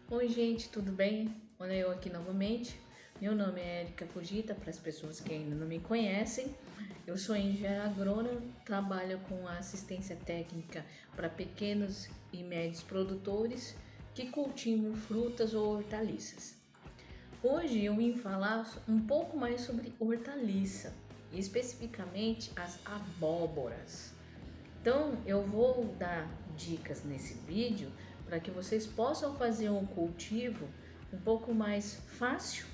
Oi gente, tudo bem? Olha eu aqui novamente. Meu nome é Erika Fujita, para as pessoas que ainda não me conhecem. Eu sou engenheira agrônoma, trabalho com assistência técnica para pequenos e médios produtores que cultivam frutas ou hortaliças. Hoje eu vim falar um pouco mais sobre hortaliça, especificamente as abóboras. Então, eu vou dar dicas nesse vídeo para que vocês possam fazer um cultivo um pouco mais fácil,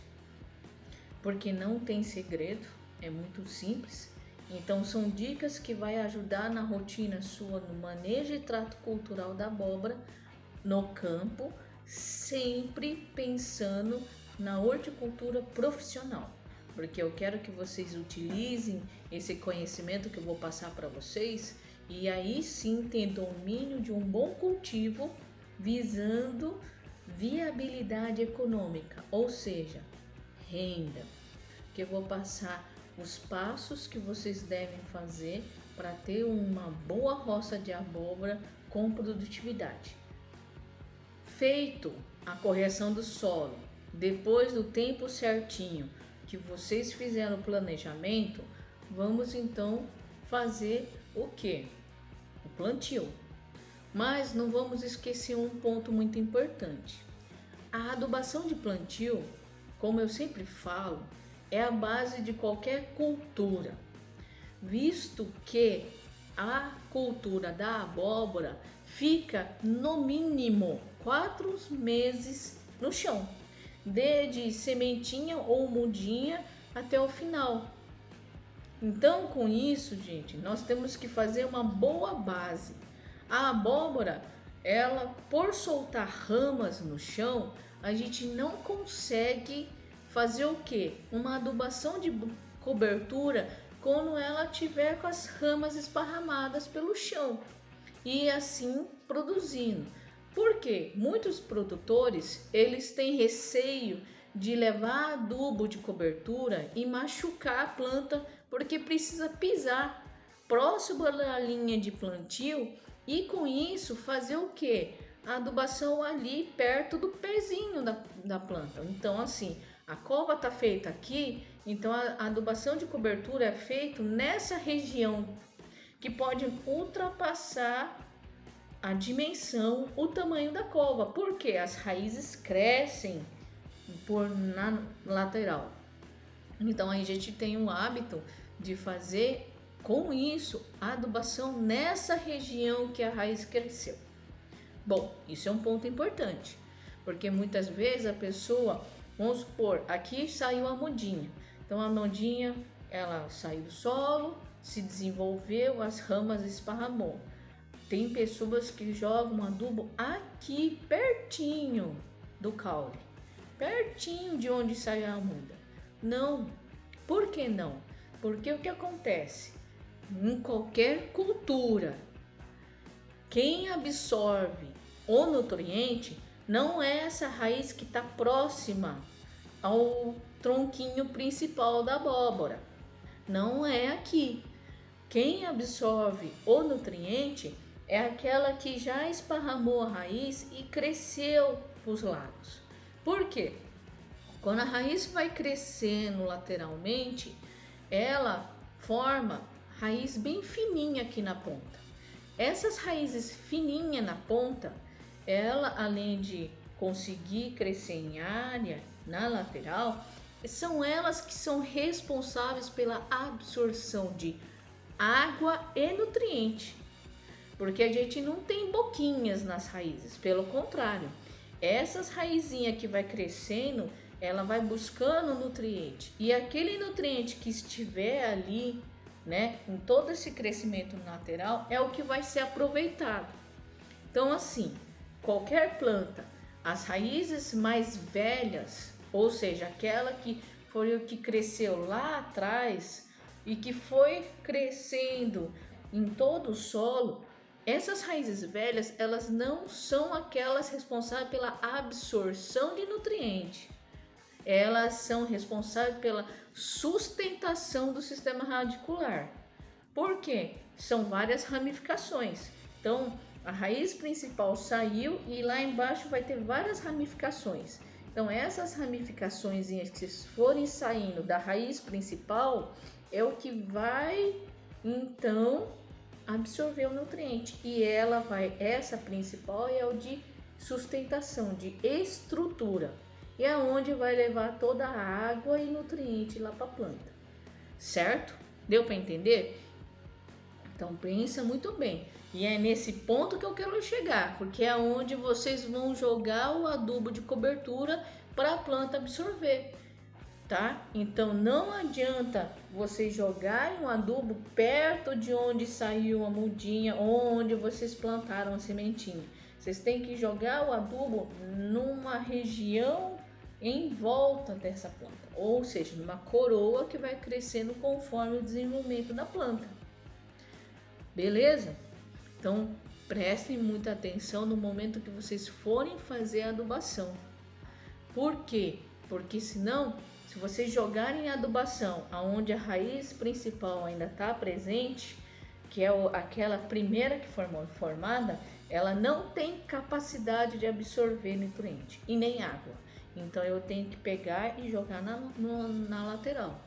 porque não tem segredo, é muito simples. Então, são dicas que vai ajudar na rotina sua no manejo e trato cultural da abóbora no campo, sempre pensando na horticultura profissional, porque eu quero que vocês utilizem esse conhecimento que eu vou passar para vocês e aí sim ter domínio de um bom cultivo visando viabilidade econômica, ou seja, renda. Que eu vou passar os passos que vocês devem fazer para ter uma boa roça de abóbora com produtividade. Feito a correção do solo, depois do tempo certinho que vocês fizeram o planejamento, vamos então fazer o que? O plantio. Mas não vamos esquecer um ponto muito importante. A adubação de plantio, como eu sempre falo, é a base de qualquer cultura, visto que a cultura da abóbora fica no mínimo 4 meses no chão, desde sementinha ou mudinha até o final. Então, com isso, gente, nós temos que fazer uma boa base. A abóbora, ela por soltar ramas no chão, a gente não consegue fazer o que? Uma adubação de cobertura quando ela tiver com as ramas esparramadas pelo chão e assim produzindo. Porque muitos produtores, eles têm receio de levar adubo de cobertura e machucar a planta porque precisa pisar próximo da linha de plantio e com isso fazer o que? A adubação ali perto do pezinho da planta. Então assim, a cova está feita aqui, então a adubação de cobertura é feita nessa região que pode ultrapassar a dimensão, o tamanho da cova, porque as raízes crescem na lateral. Então a gente tem o hábito de fazer com isso a adubação nessa região que a raiz cresceu. Bom, isso é um ponto importante, porque muitas vezes a pessoa, vamos supor, aqui saiu a mudinha. Então a mudinha, ela saiu do solo, se desenvolveu, as ramas esparramou. Tem pessoas que jogam adubo aqui pertinho do caule, pertinho de onde sai a muda. Não, por que não? Porque o que acontece? Em qualquer cultura, quem absorve o nutriente não é essa raiz que está próxima ao tronquinho principal da abóbora. Não é aqui. Quem absorve o nutriente é aquela que já esparramou a raiz e cresceu para os lados. Por quê? Quando a raiz vai crescendo lateralmente, ela forma raiz bem fininha aqui na ponta. Essas raízes fininhas na ponta, ela além de conseguir crescer em área na lateral, são elas que são responsáveis pela absorção de água e nutriente. Porque a gente não tem boquinhas nas raízes, pelo contrário, essas raizinhas que vai crescendo, ela vai buscando nutriente e aquele nutriente que estiver ali, né, em todo esse crescimento lateral é o que vai ser aproveitado. Então assim, qualquer planta, as raízes mais velhas, ou seja, aquela que foi o que cresceu lá atrás e que foi crescendo em todo o solo, essas raízes velhas, elas não são aquelas responsáveis pela absorção de nutriente. Elas são responsáveis pela sustentação do sistema radicular. Por quê? São várias ramificações. Então, A raiz principal saiu e lá embaixo vai ter várias ramificações. Então essas ramificações que forem saindo da raiz principal é o que vai então absorver o nutriente. E essa principal é o de sustentação, de estrutura. E é onde vai levar toda a água e nutriente lá para a planta. Certo? Deu para entender? Então pensa muito bem. E é nesse ponto que eu quero chegar, porque é onde vocês vão jogar o adubo de cobertura para a planta absorver, tá? Então não adianta vocês jogarem um adubo perto de onde saiu a mudinha, onde vocês plantaram a sementinha. Vocês têm que jogar o adubo numa região em volta dessa planta, ou seja, numa coroa que vai crescendo conforme o desenvolvimento da planta. Beleza? Então prestem muita atenção no momento que vocês forem fazer a adubação. Por quê? Porque senão, se vocês jogarem a adubação aonde a raiz principal ainda está presente, que é aquela primeira que formou formada, ela não tem capacidade de absorver nutriente e nem água. Então eu tenho que pegar e jogar na lateral.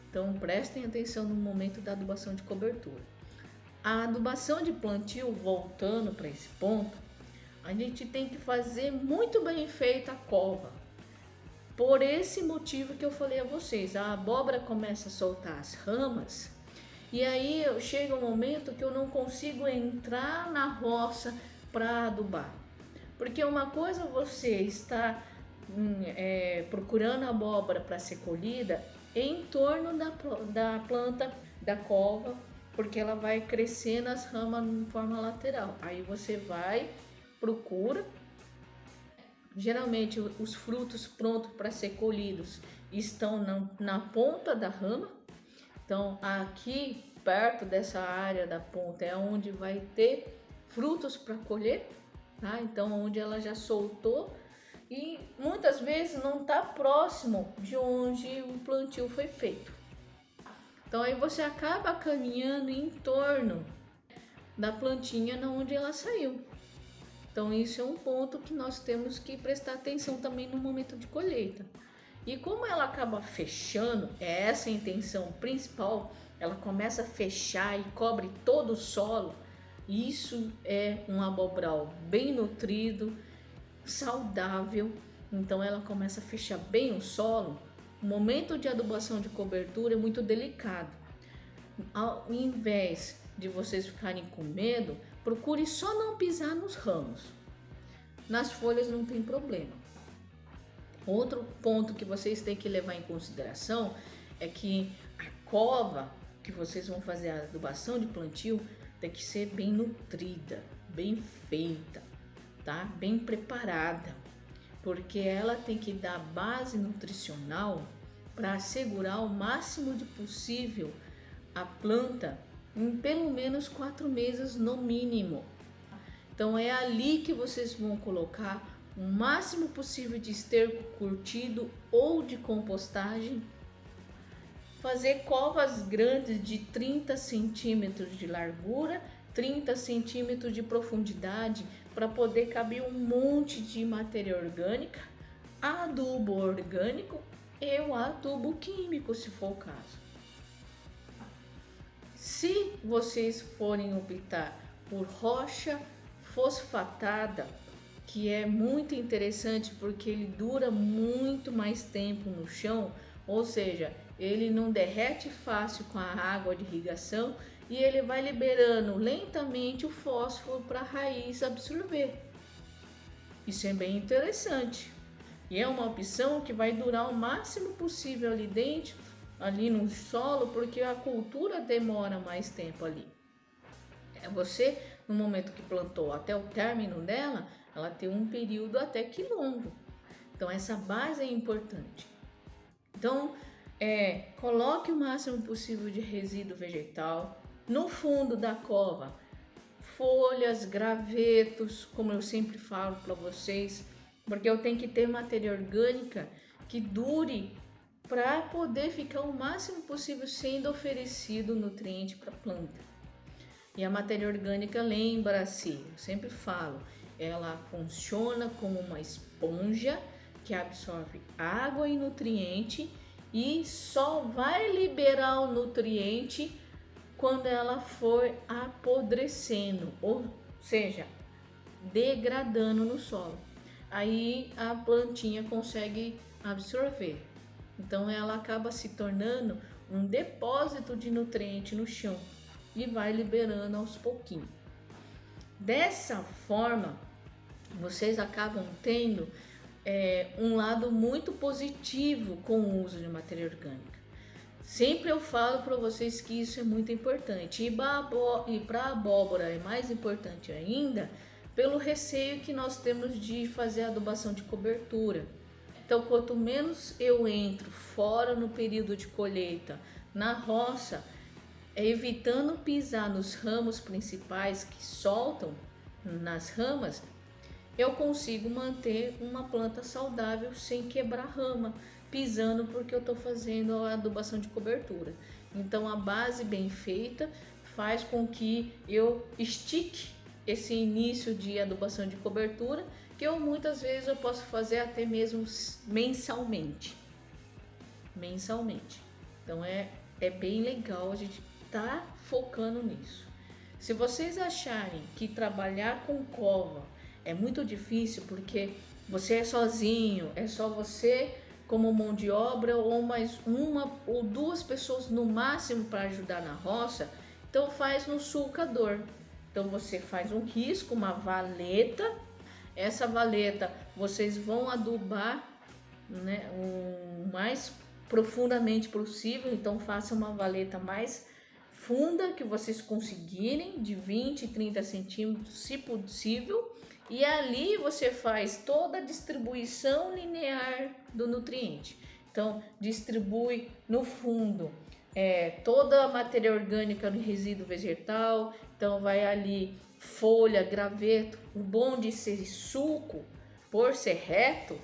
Então prestem atenção no momento da adubação de cobertura. A adubação de plantio, voltando para esse ponto, a gente tem que fazer muito bem feita a cova. Por esse motivo que eu falei a vocês, a abóbora começa a soltar as ramas e aí chega um momento que eu não consigo entrar na roça para adubar. Porque uma coisa você está procurando abóbora para ser colhida em torno da planta da cova, porque ela vai crescer nas ramas de forma lateral. Aí você procura. Geralmente os frutos prontos para ser colhidos estão na ponta da rama. Então aqui perto dessa área da ponta é onde vai ter frutos para colher, tá? Então onde ela já soltou e muitas vezes não está próximo de onde o plantio foi feito. Então aí você acaba caminhando em torno da plantinha onde ela saiu. Então isso é um ponto que nós temos que prestar atenção também no momento de colheita. E como ela acaba fechando, é essa a intenção principal, ela começa a fechar e cobre todo o solo. Isso é um abobral bem nutrido, saudável. Então ela começa a fechar bem o solo. O momento de adubação de cobertura é muito delicado. Ao invés de vocês ficarem com medo, procure só não pisar nos ramos. Nas folhas não tem problema. Outro ponto que vocês têm que levar em consideração é que a cova que vocês vão fazer a adubação de plantio tem que ser bem nutrida, bem feita, tá? Bem preparada, porque ela tem que dar base nutricional para assegurar o máximo de possível a planta em pelo menos 4 meses no mínimo. Então é ali que vocês vão colocar o máximo possível de esterco curtido ou de compostagem. Fazer covas grandes de 30 centímetros de largura, 30 centímetros de profundidade, para poder caber um monte de matéria orgânica, adubo orgânico e o adubo químico, se for o caso. Se vocês forem optar por rocha fosfatada, que é muito interessante porque ele dura muito mais tempo no chão, ou seja, ele não derrete fácil com a água de irrigação e ele vai liberando lentamente o fósforo para a raiz absorver. Isso é bem interessante e é uma opção que vai durar o máximo possível ali dentro, ali no solo, porque a cultura demora mais tempo ali. Você, no momento que plantou até o término dela, ela tem um período até que longo. Então essa base é importante. Então coloque o máximo possível de resíduo vegetal no fundo da cova, folhas, gravetos, como eu sempre falo para vocês, porque eu tenho que ter matéria orgânica que dure para poder ficar o máximo possível sendo oferecido nutriente para a planta. E a matéria orgânica, lembra-se, eu sempre falo, ela funciona como uma esponja que absorve água e nutriente e só vai liberar o nutriente quando ela for apodrecendo, ou seja, degradando no solo. Aí a plantinha consegue absorver. Então ela acaba se tornando um depósito de nutriente no chão e vai liberando aos pouquinhos. Dessa forma, vocês acabam tendo um lado muito positivo com o uso de matéria orgânica. Sempre eu falo para vocês que isso é muito importante. E para a abóbora é mais importante ainda pelo receio que nós temos de fazer adubação de cobertura. Então, quanto menos eu entro fora no período de colheita na roça, evitando pisar nos ramos principais que soltam nas ramas, eu consigo manter uma planta saudável sem quebrar rama, pisando porque eu estou fazendo a adubação de cobertura. Então a base bem feita faz com que eu estique esse início de adubação de cobertura, que muitas vezes eu posso fazer até mesmo mensalmente. Então é bem legal a gente tá focando nisso. Se vocês acharem que trabalhar com cova é muito difícil porque você é sozinho, é só você como mão de obra ou mais uma ou duas pessoas no máximo para ajudar na roça, então faz no sulcador. Então você faz um risco, uma valeta. Essa valeta vocês vão adubar, né, o mais profundamente possível. Então faça uma valeta mais funda que vocês conseguirem, de 20, 30 centímetros, se possível. E ali você faz toda a distribuição linear do nutriente. Então distribui no fundo toda a matéria orgânica no resíduo vegetal. Então vai ali folha, graveto. O bom de ser suco, por ser reto,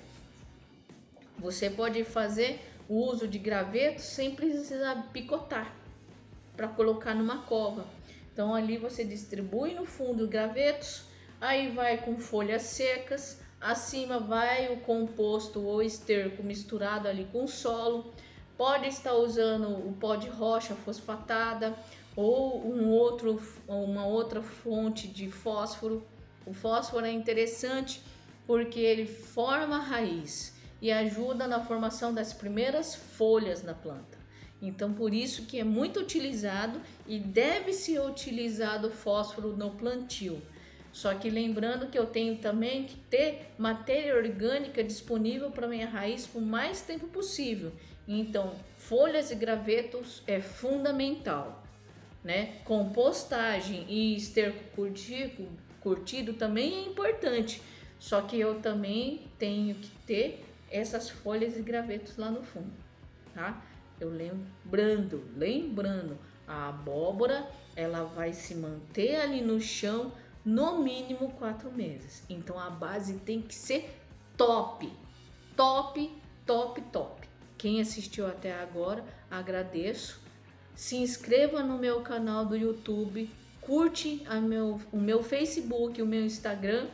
você pode fazer o uso de graveto sem precisar picotar para colocar numa cova. Então ali você distribui no fundo gravetos, aí vai com folhas secas, acima vai o composto ou esterco misturado ali com o solo. Pode estar usando o pó de rocha fosfatada ou uma outra fonte de fósforo. O fósforo é interessante porque ele forma a raiz e ajuda na formação das primeiras folhas na planta. Então por isso que é muito utilizado e deve ser utilizado fósforo no plantio. Só que lembrando que eu tenho também que ter matéria orgânica disponível para minha raiz por mais tempo possível. Então folhas e gravetos é fundamental, né? Compostagem e esterco curtido também é importante. Só que eu também tenho que ter essas folhas e gravetos lá no fundo, tá? Eu lembrando, a abóbora ela vai se manter ali no chão no mínimo 4 meses. Então a base tem que ser top. Quem assistiu até agora, agradeço. Se inscreva no meu canal do YouTube, curte o meu Facebook, o meu Instagram.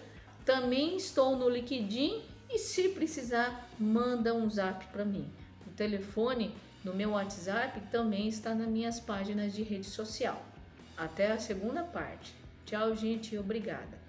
Também estou no LinkedIn e se precisar, manda um zap para mim. O telefone no meu WhatsApp também está nas minhas páginas de rede social. Até a segunda parte. Tchau, gente. Obrigada.